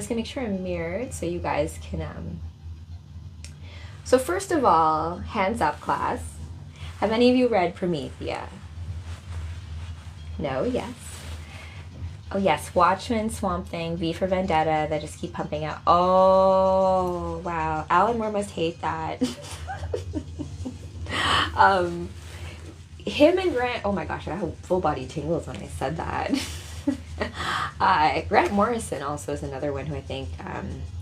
just gonna make sure I'm mirrored so you guys can, so first of all, hands up class. Have any of you read Promethea? No? Yes? Oh yes, Watchmen, Swamp Thing, V for Vendetta, that just keep pumping out. Oh, wow. Alan Moore must hate that. Him and Grant, oh my gosh, I have full body tingles when I said that. Grant Morrison also is another one who I think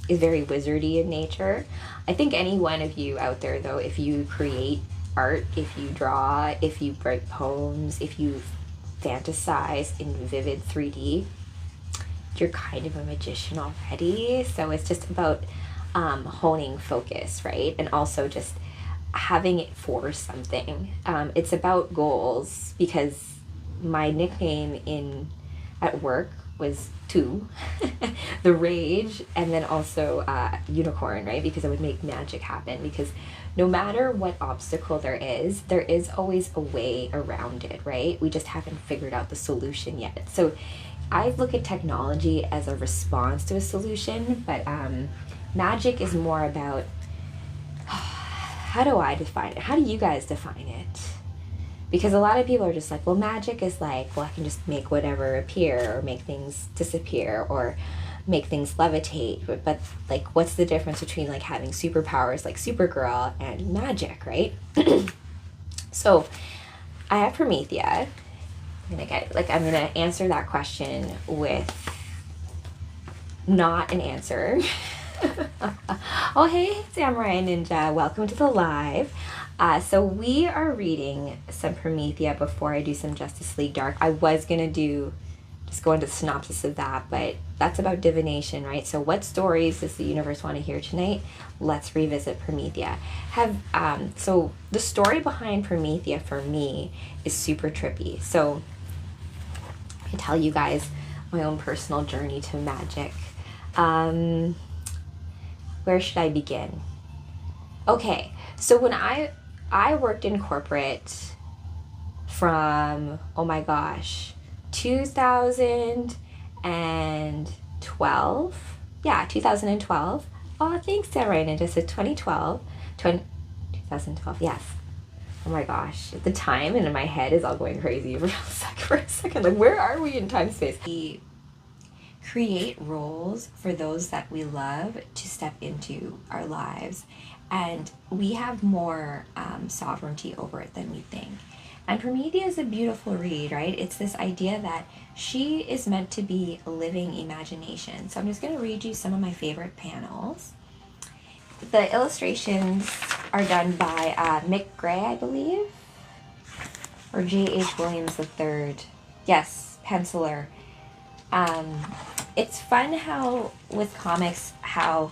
is very wizardy in nature. I think any one of you out there, though, if you create art, if you draw, if you write poems, if you fantasize in vivid 3D, you're kind of a magician already. So it's just about honing focus, right? And also just having it for something. It's about goals, because my nickname at work was Two, the Rage, and then also Unicorn, right? Because I would make magic happen, because no matter what obstacle there is always a way around it, right? We just haven't figured out the solution yet. So I look at technology as a response to a solution, but magic is more about, how do I define it? How do you guys define it? Because a lot of people are just like, well, magic is like, well, I can just make whatever appear, or make things disappear, or make things levitate. But like, what's the difference between like having superpowers like Supergirl and magic, right? So I have Promethea. I'm gonna answer that question with not an answer. Oh, hey, Samurai Ninja, welcome to the live. So we are reading some Promethea before I do some Justice League Dark. I was gonna just go into the synopsis of that, but that's about divination, right? So what stories does the universe want to hear tonight? Let's revisit Promethea. So the story behind Promethea for me is super trippy. So I tell you guys my own personal journey to magic. Where should I begin? Okay, so when I worked in corporate from, oh my gosh, 2012. Yeah, 2012. Oh, thanks, Samurai Ninja. So 2012, yes. Oh my gosh, the time and in my head is all going crazy for a second. Like, where are we in time space? We create roles for those that we love to step into our lives, and we have more sovereignty over it than we think. And Promethea is a beautiful read, right? It's this idea that she is meant to be a living imagination. So I'm just going to read you some of my favorite panels. The illustrations are done by Mick Gray, I believe, or J.H. Williams III. Yes, penciler. It's fun how, with comics, how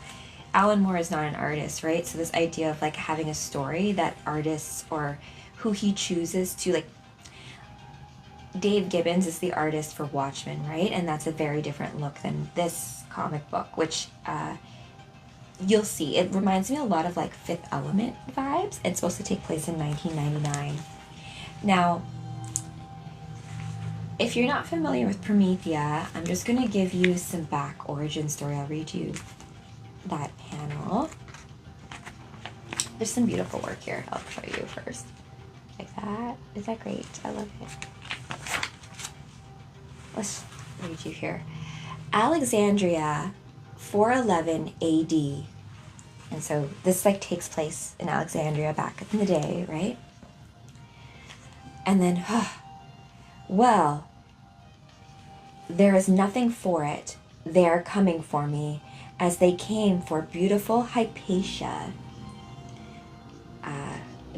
Alan Moore is not an artist, right? So this idea of like having a story that artists, or who he chooses to, like, Dave Gibbons is the artist for Watchmen, right? And that's a very different look than this comic book, which you'll see. It reminds me a lot of like Fifth Element vibes. It's supposed to take place in 1999. Now, if you're not familiar with Promethea, I'm just going to give you some back origin story. I'll read you that panel. There's some beautiful work here. I'll show you first. Like that. Is that great? I love it. Let's read you here. Alexandria, 411 AD. And so this like takes place in Alexandria back in the day, right? And then, well, there is nothing for it. They are coming for me, as they came for beautiful Hypatia.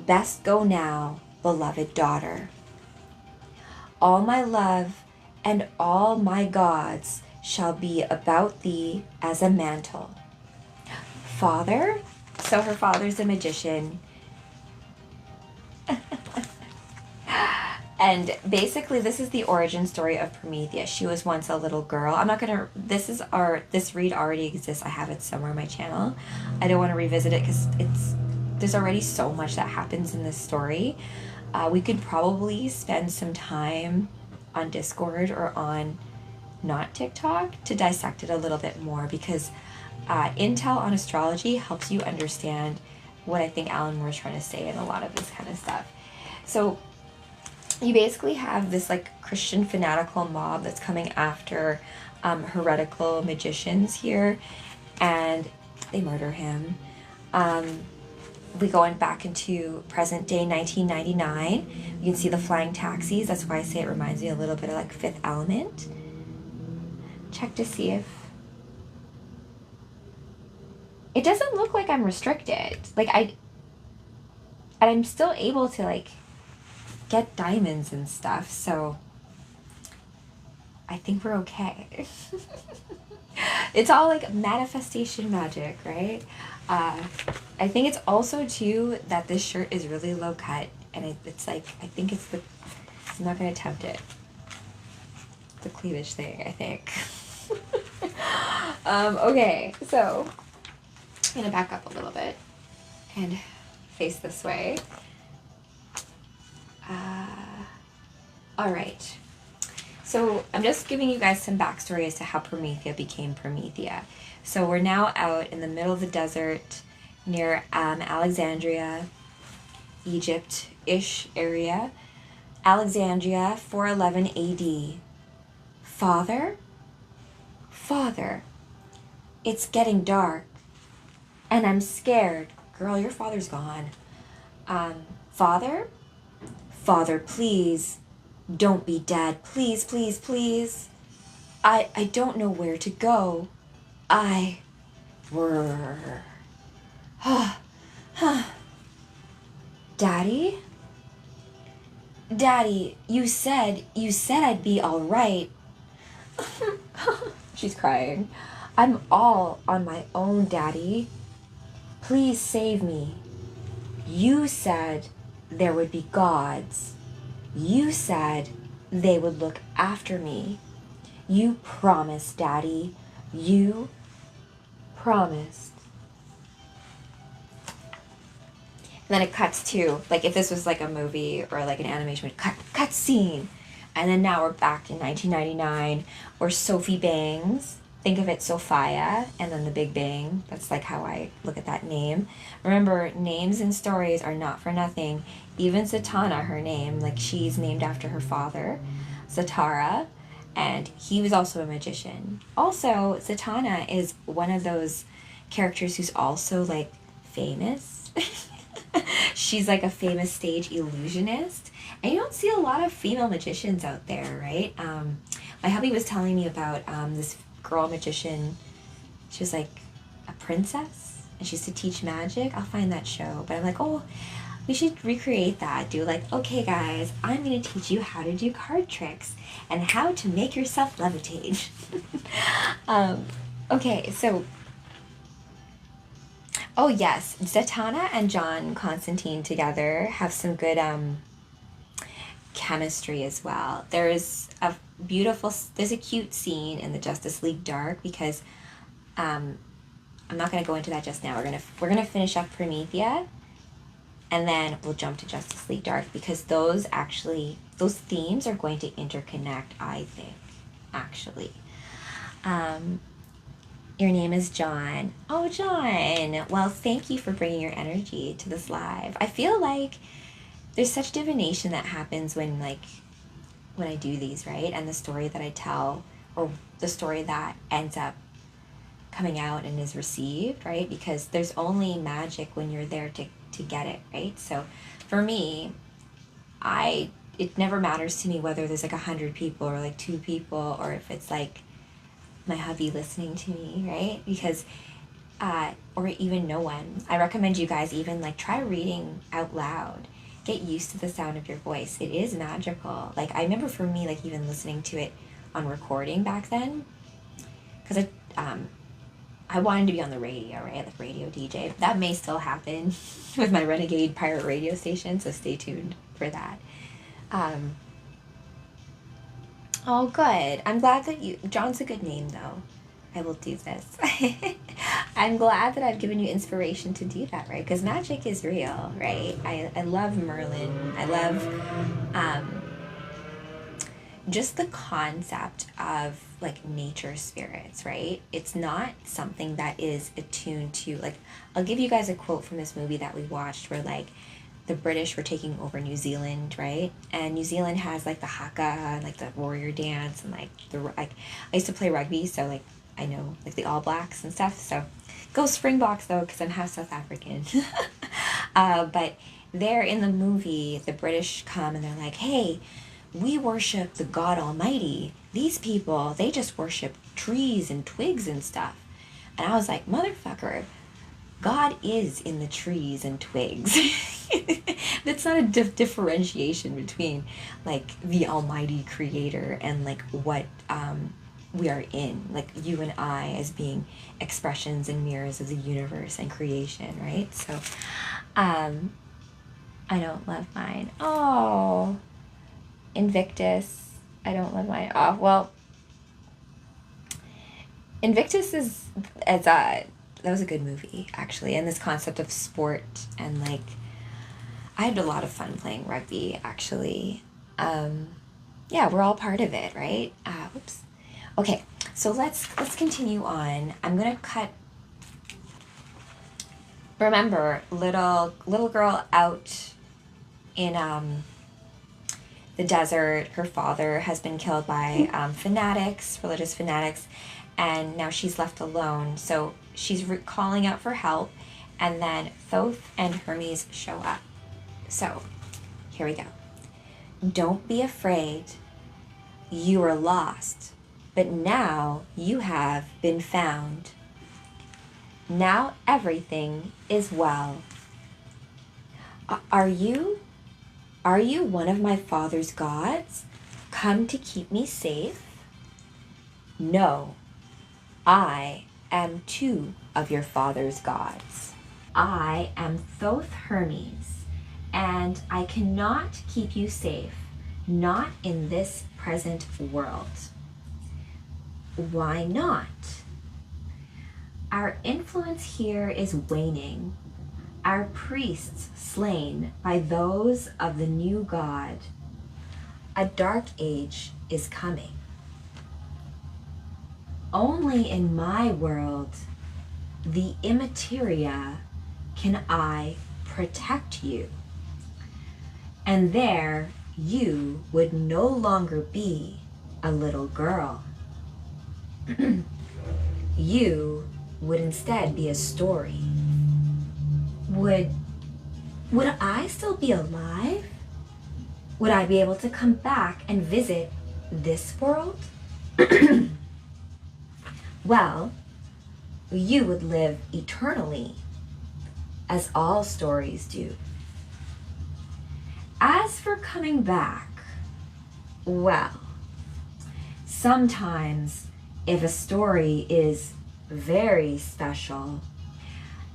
Best go now, beloved daughter. All my love and all my gods shall be about thee as a mantle. Father? So her father's a magician. And basically this is the origin story of Promethea. She was once a little girl. I'm not gonna, this read already exists. I have it somewhere on my channel. I don't want to revisit it because there's already so much that happens in this story. We could probably spend some time on Discord or on not TikTok, to dissect it a little bit more, because intel on astrology helps you understand what I think Alan Moore's trying to say in a lot of this kind of stuff. So you basically have this like Christian fanatical mob that's coming after heretical magicians here, and they murder him. We go back into present day 1999. You can see the flying taxis. That's why I say it reminds me a little bit of like Fifth Element. Check to see if it doesn't look like I'm restricted. Like I'm still able to like get diamonds and stuff, so I think we're okay. It's all like manifestation magic, right? I think it's also too that this shirt is really low cut, and it's like, I think it's the, I'm not gonna attempt it. The cleavage thing, I think. Okay, so I'm gonna back up a little bit and face this way. All right. So I'm just giving you guys some backstory as to how Promethea became Promethea. So we're now out in the middle of the desert near Alexandria, Egypt-ish area. Alexandria, 411 AD. Father? Father, it's getting dark, and I'm scared. Girl, your father's gone. Father? Father, please, don't be dead. Please, please, please. I don't know where to go. Daddy? Daddy, you said I'd be all right. She's crying. I'm all on my own, Daddy. Please save me. You said there would be gods. You said they would look after me. You promised, Daddy. You promised. And then it cuts to, like if this was like a movie or like an animation, cut scene. And then now we're back in 1999, where Sophie Bangs, think of it Sophia, and then the Big Bang. That's like how I look at that name. Remember, names and stories are not for nothing. Even Zatanna, her name, like she's named after her father, Zatara, and he was also a magician. Also, Zatanna is one of those characters who's also like famous. She's like a famous stage illusionist. And you don't see a lot of female magicians out there, right? My hubby was telling me about this girl magician. She was like a princess, and she used to teach magic. I'll find that show. But I'm like, oh, we should recreate that. Do like, okay, guys, I'm going to teach you how to do card tricks and how to make yourself levitate. Okay, so... Oh, yes, Zatanna and John Constantine together have some good... chemistry as well. There's a cute scene in the Justice League Dark, because I'm not going to go into that just now. We're gonna finish up Promethea, and then we'll jump to Justice League Dark, because those themes are going to interconnect, I think, actually. Your name is John. Oh, John. Well, thank you for bringing your energy to this live. I feel like there's such divination that happens when I do these, right? And the story that I tell, or the story that ends up coming out and is received, right? Because there's only magic when you're there to get it, right? So for me, it never matters to me whether there's like 100 people or like 2 people, or if it's like my hubby listening to me, right? Because or even no one. I recommend you guys even like try reading out loud. Get used to the sound of your voice. It is magical. Like I remember for me, like even listening to it on recording back then, because I wanted to be on the radio, right? Like radio DJ. That may still happen with my Renegade Pirate radio station, so stay tuned for that. Oh, good. I'm glad that John's a good name, though. I will do this. I'm glad that I've given you inspiration to do that, right? Because magic is real, right? I love Merlin. I love just the concept of like nature spirits, right? It's not something that is attuned to, like, I'll give you guys a quote from this movie that we watched where like the British were taking over New Zealand, right? And New Zealand has like the haka and like the warrior dance and like like I used to play rugby, so like I know like the All Blacks and stuff. So go Springboks though, because I'm half South African. But there in the movie, the British come and they're like, hey, we worship the God Almighty. These people, they just worship trees and twigs and stuff. And I was like, motherfucker, God is in the trees and twigs. That's not a differentiation between like the Almighty Creator and like what we are in, like you and I as being expressions and mirrors of the universe and creation, right? So I don't love mine. Oh, Invictus. I don't love mine. Oh, well, Invictus is as a that was a good movie actually, and this concept of sport and like I had a lot of fun playing rugby actually. Yeah, we're all part of it, right? Oops. Okay, so let's continue on. I'm gonna cut. Remember, little girl out in the desert. Her father has been killed by fanatics, religious fanatics, and now she's left alone. So she's calling out for help, and then Thoth and Hermes show up. So here we go. Don't be afraid. You are lost, but now you have been found. Now everything is well. Are you one of my father's gods, come to keep me safe? No, I am two of your father's gods. I am Thoth Hermes, and I cannot keep you safe, not in this present world. Why not? Our influence here is waning, our priests slain by those of the new god. A dark age is coming. Only in my world, the immateria, can I protect you. And there you would no longer be a little girl. You would instead be a story. Would I still be alive? Would I be able to come back and visit this world? Well, you would live eternally, as all stories do. As for coming back, well, sometimes if a story is very special,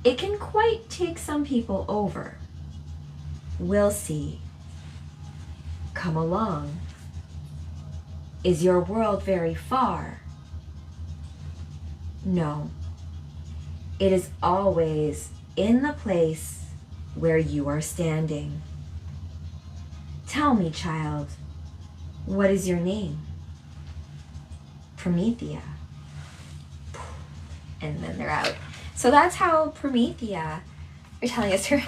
it can quite take some people over. We'll see. Come along. Is your world very far? No. It is always in the place where you are standing. Tell me, child, what is your name? Promethea. And then they're out. So that's how Promethea, you're telling us her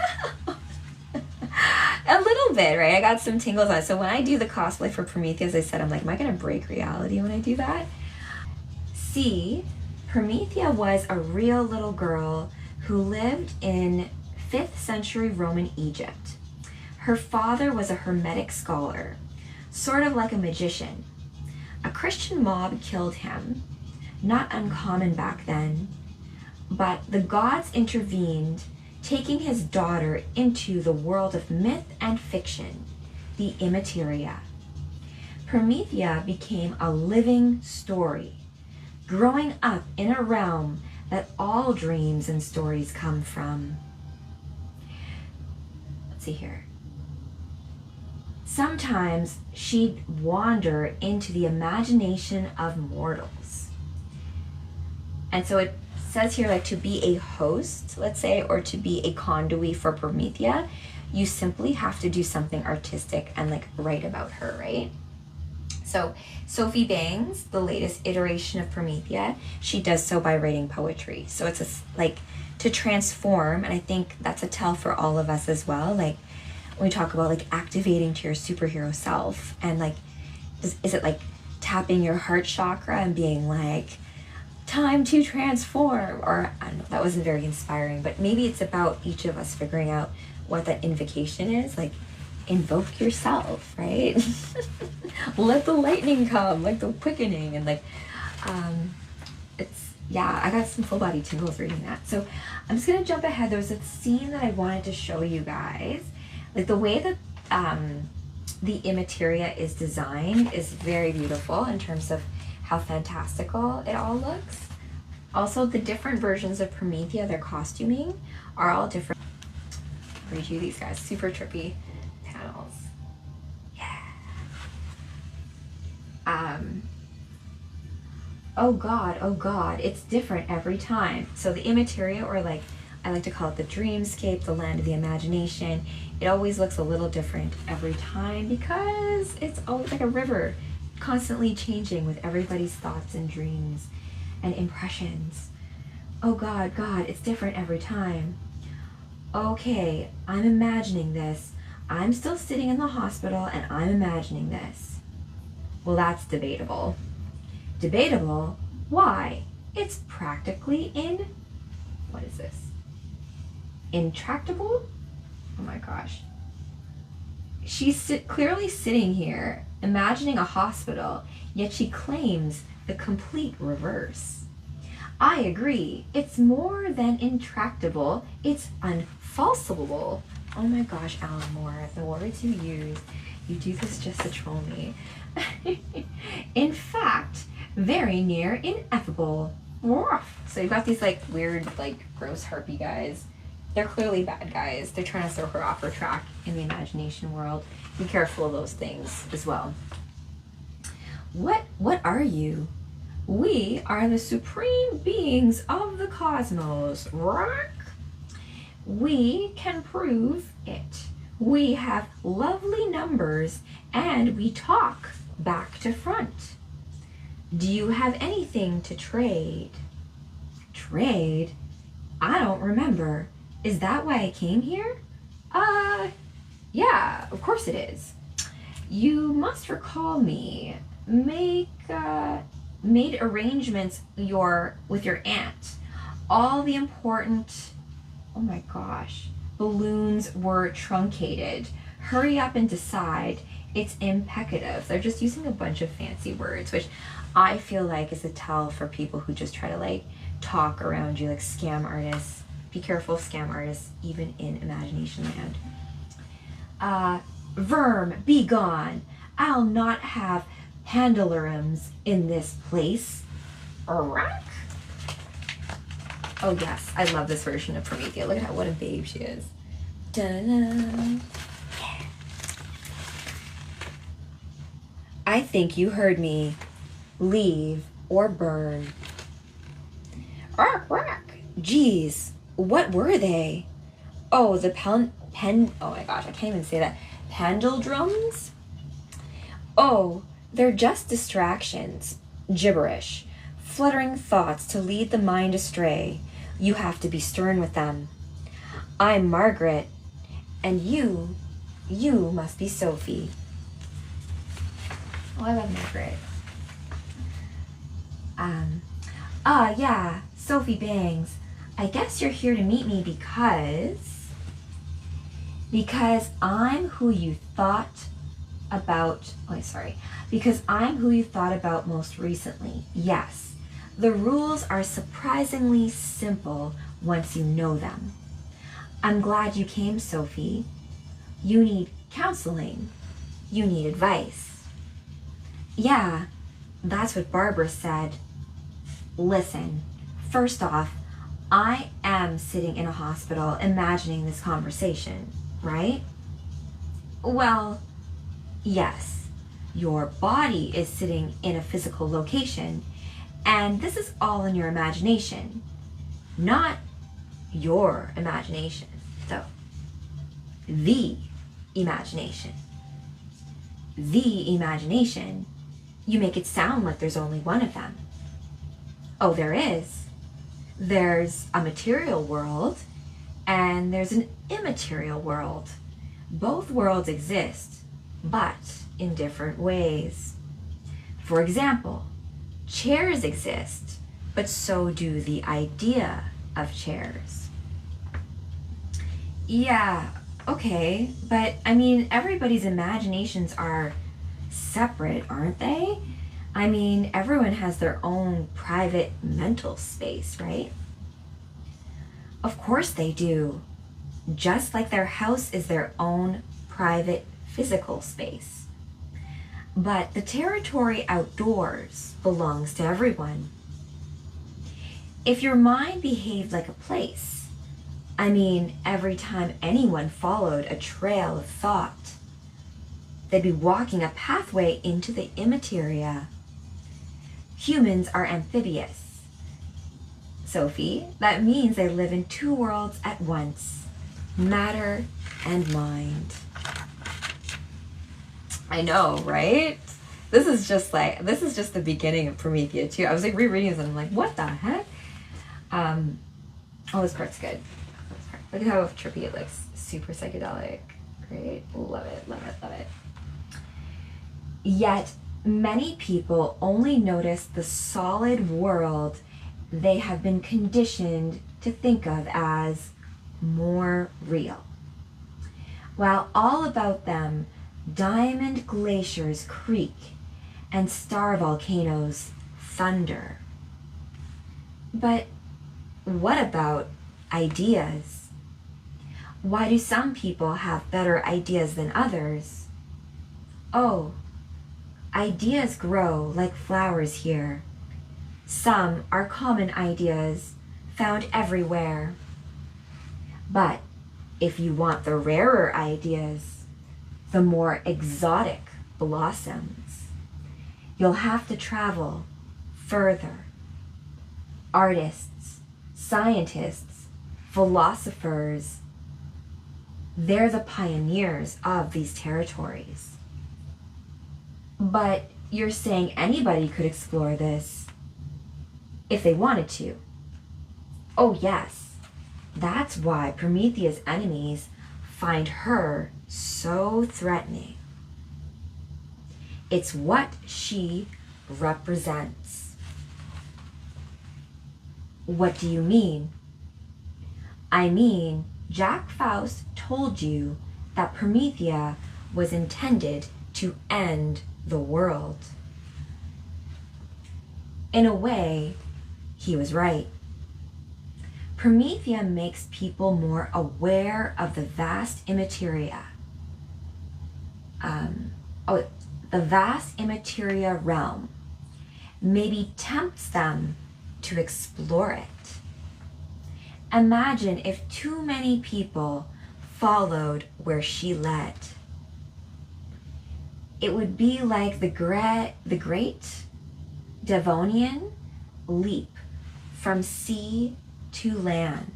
a little bit, right? I got some tingles on it. So when I do the cosplay for Promethea, as I said, I'm like, am I going to break reality when I do that? See, Promethea was a real little girl who lived in 5th century Roman Egypt. Her father was a Hermetic scholar, sort of like a magician. A Christian mob killed him, not uncommon back then, but the gods intervened, taking his daughter into the world of myth and fiction, the immateria. Promethea became a living story, growing up in a realm that all dreams and stories come from. Let's see here. Sometimes she'd wander into the imagination of mortals. And so it says here, like, to be a host, let's say, or to be a conduit for Promethea, you simply have to do something artistic and like write about her, right? So Sophie Bangs, the latest iteration of Promethea, she does so by writing poetry. So it's like to transform, and I think that's a tell for all of us as well. Like when we talk about like activating to your superhero self, and like is it like tapping your heart chakra and being like, time to transform? Or I don't know, that wasn't very inspiring, but maybe it's about each of us figuring out what that invocation is. Like, invoke yourself, right? Let the lightning come, like the quickening, and like it's, yeah, I got some full body tingles reading that. So I'm just gonna jump ahead. There was a scene that I wanted to show you guys. Like the way that the Immateria is designed is very beautiful in terms of how fantastical it all looks. Also, the different versions of Promethea, their costuming are all different. I'll read you these guys, super trippy panels. Yeah. Oh God, it's different every time. So the Immateria, or like I like to call it the dreamscape, the land of the imagination, it always looks a little different every time because it's always like a river, constantly changing with everybody's thoughts and dreams and impressions. Oh God, it's different every time. Okay, I'm imagining this. I'm still sitting in the hospital and I'm imagining this. Well, that's debatable. Debatable? Why? It's practically what is this? Intractable? Oh my gosh. She's clearly sitting here imagining a hospital, yet she claims the complete reverse. I agree. It's more than intractable. It's unfalsifiable. Oh my gosh, Alan Moore, the words you use. You do this just to troll me. In fact, very near ineffable. So you've got these like weird, like gross harpy guys. They're clearly bad guys. They're trying to throw her off her track in the imagination world. Be careful of those things as well. What are you? We are the supreme beings of the cosmos. Rock. We can prove it. We have lovely numbers and we talk back to front. Do you have anything to trade? Trade? I don't remember. Is that why I came here? Yeah, of course it is. You must recall me. Made arrangements with your aunt. All the important, oh my gosh, balloons were truncated. Hurry up and decide. It's impecative. They're just using a bunch of fancy words, which I feel like is a tell for people who just try to like talk around you, like scam artists. Be careful of scam artists, even in imagination land. Verm, be gone. I'll not have handlerums in this place. Rack. Oh yes, I love this version of Promethea. Look at what a babe she is. Da-da-da. Yeah. I think you heard me. Leave or burn. Rack. Geez, what were they? Oh, the oh my gosh, I can't even say that. Pendledrums? Oh, they're just distractions. Gibberish. Fluttering thoughts to lead the mind astray. You have to be stern with them. I'm Margaret, and you must be Sophie. Oh, I love Margaret. Yeah, Sophie Bangs. I guess you're here to meet me because I'm who you thought about, because I'm who you thought about most recently. Yes, the rules are surprisingly simple once you know them. I'm glad you came, Sophie. You need counseling. You need advice. Yeah, that's what Barbara said. Listen, first off, I am sitting in a hospital imagining this conversation, right? Well, yes, your body is sitting in a physical location, and this is all in your imagination, not your imagination. So, the imagination. The imagination You make it sound like there's only one of them. Oh, there is. There's a material world and there's an immaterial world. Both worlds exist, but in different ways. For example, chairs exist, but so do the idea of chairs. Yeah, okay, but I mean, everybody's imaginations are separate, aren't they? I mean, everyone has their own private mental space, right? Of course they do. Just like their house is their own private physical space. But the territory outdoors belongs to everyone. If your mind behaved like a place, I mean, every time anyone followed a trail of thought, they'd be walking a pathway into the immateria. Humans are amphibious. Sophie, that means they live in two worlds at once, matter and mind. I know, right? This is just the beginning of Promethea too. I was like rereading this and I'm like, what the heck? Oh, this part's good. Look at how trippy it looks. Super psychedelic. Great. Love it, love it, love it. Yet, many people only notice the solid world they have been conditioned to think of as more real. While all about them, diamond glaciers creak and star volcanoes thunder. But what about ideas? Why do some people have better ideas than others? Oh, ideas grow like flowers here. Some are common ideas found everywhere. But if you want the rarer ideas, the more exotic blossoms, you'll have to travel further. Artists, scientists, philosophers, they're the pioneers of these territories. But you're saying anybody could explore this if they wanted to. Oh yes, that's why Promethea's enemies find her so threatening. It's what she represents. What do you mean? I mean, Jack Faust told you that Promethea was intended to end the world. In a way, he was right. Promethea makes people more aware of the vast immateria. The vast immateria realm. Maybe tempts them to explore it. Imagine if too many people followed where she led. It would be like the great Devonian leap from sea to land.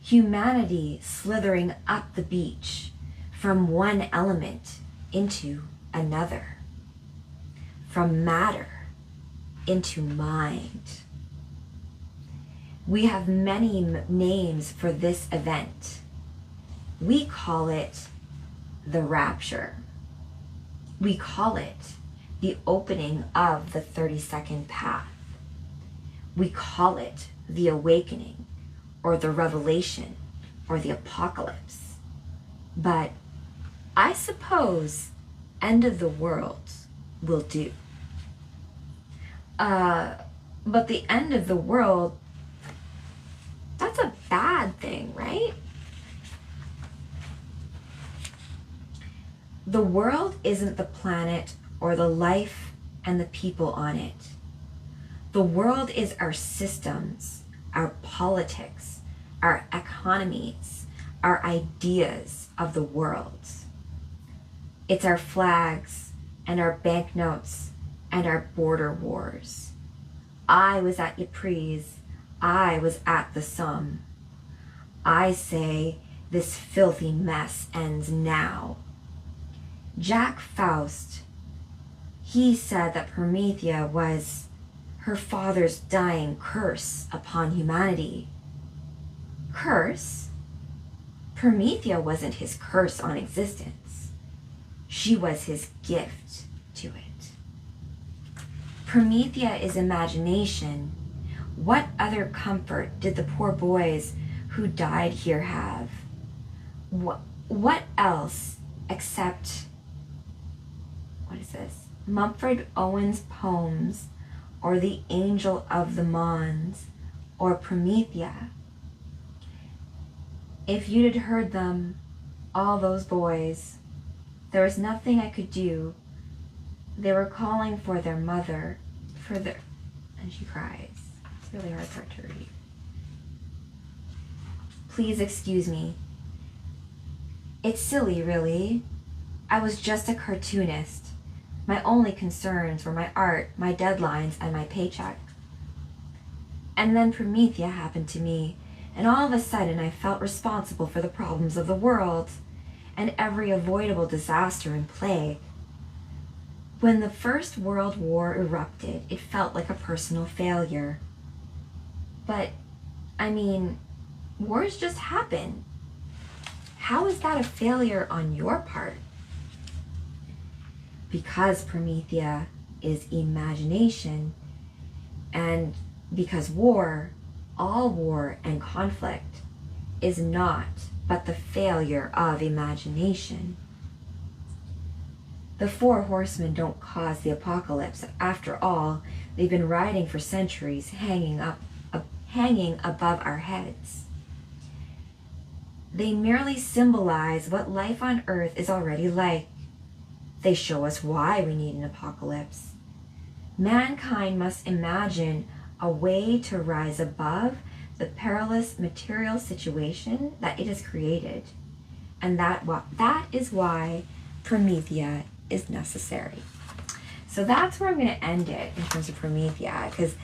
Humanity slithering up the beach from one element into another, from matter into mind. We have many names for this event. We call it the rapture. We call it the opening of the 32nd path. We call it the awakening, or the revelation, or the apocalypse. But I suppose end of the world will do. But the end of the world, that's a bad thing, right? The world isn't the planet or the life and the people on it. The world is our systems, our politics, our economies, our ideas of the world. It's our flags and our banknotes and our border wars. I was at Ypres. I was at the Somme. I say this filthy mess ends now. Jack Faust, He said that Promethea was her father's dying curse upon humanity. Curse? Promethea wasn't his curse on existence. She was his gift to it. Promethea is imagination. What other comfort did the poor boys who died here have? What else except, what is this? Mumford Owen's poems, or the Angel of the Mons, or Promethea? If you'd heard them, all those boys, there was nothing I could do. They were calling for their mother, and she cries. It's a really hard part to read. Please excuse me. It's silly, really. I was just a cartoonist. My only concerns were my art, my deadlines, and my paycheck. And then Promethea happened to me, and all of a sudden I felt responsible for the problems of the world and every avoidable disaster and plague. When the First World War erupted, it felt like a personal failure. But, I mean, wars just happen. How is that a failure on your part? Because Promethea is imagination, and because war, all war and conflict, is not but the failure of imagination. The four horsemen don't cause the apocalypse. After all, they've been riding for centuries, hanging above our heads. They merely symbolize what life on Earth is already like. They show us why we need an apocalypse. Mankind must imagine a way to rise above the perilous material situation that it has created. And that is why Promethea is necessary. So that's where I'm going to end it in terms of Promethea, because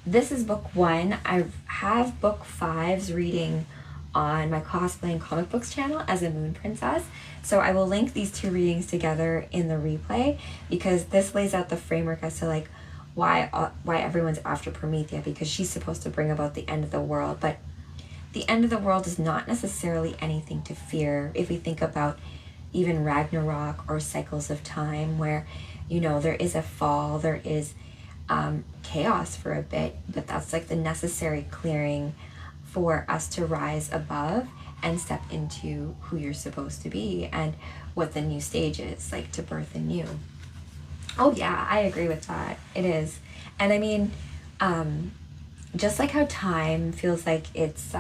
this is book 1. I have book 5's reading on my Cosplay Comic Books channel as a Moon Princess. So I will link these two readings together in the replay, because this lays out the framework as to like why everyone's after Promethea, because she's supposed to bring about the end of the world. But the end of the world is not necessarily anything to fear. If we think about even Ragnarok or cycles of time, where, you know, there is a fall, there is chaos for a bit, but that's like the necessary clearing for us to rise above and step into who you're supposed to be and what the new stage is, like to birth anew. Oh yeah, I agree with that. It is. And I mean, just like how time feels like it's,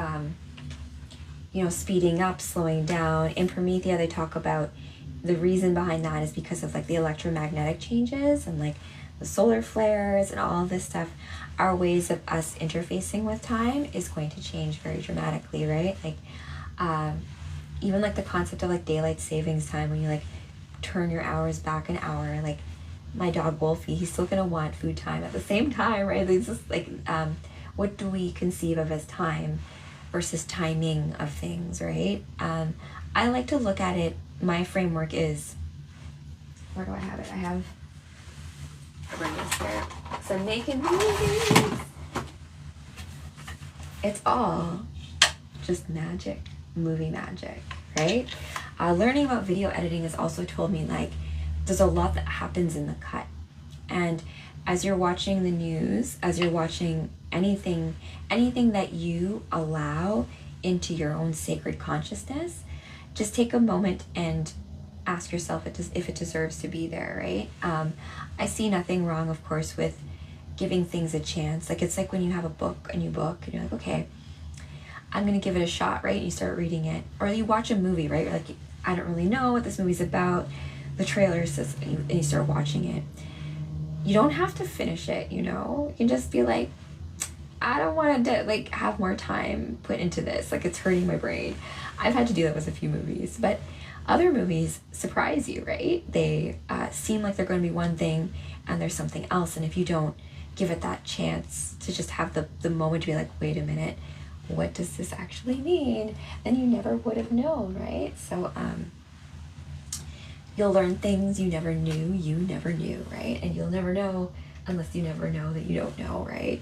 you know, speeding up, slowing down. In Promethea, they talk about the reason behind that is because of like the electromagnetic changes and like the solar flares and all of this stuff. Our ways of us interfacing with time is going to change very dramatically, right? Like, even like the concept of like daylight savings time, when you like turn your hours back an hour, like my dog Wolfie, he's still gonna want food time at the same time, right? It's just like, what do we conceive of as time versus timing of things, right? I like to look at it, my framework is, where do I have it? I have, bring this here. So I'm making movies. It's all just magic, movie magic, right? Learning about video editing has also told me like there's a lot that happens in the cut. And as you're watching the news, as you're watching anything that you allow into your own sacred consciousness, just take a moment and ask yourself if it deserves to be there, right? I see nothing wrong, of course, with giving things a chance. Like, it's like when you have a new book, and you're like, okay, I'm gonna give it a shot, right? And you start reading it. Or you watch a movie, right? You're like, I don't really know what this movie's about. The trailer says, and you start watching it. You don't have to finish it, you know? You can just be like, I don't want to like have more time put into this. Like, it's hurting my brain. I've had to do that with a few movies, but other movies surprise you, right? They seem like they're going to be one thing and there's something else. And if you don't give it that chance to just have the moment to be like, wait a minute, what does this actually mean? Then you never would have known, right? So You'll learn things you never knew, right? And you'll never know unless you never know that you don't know, right?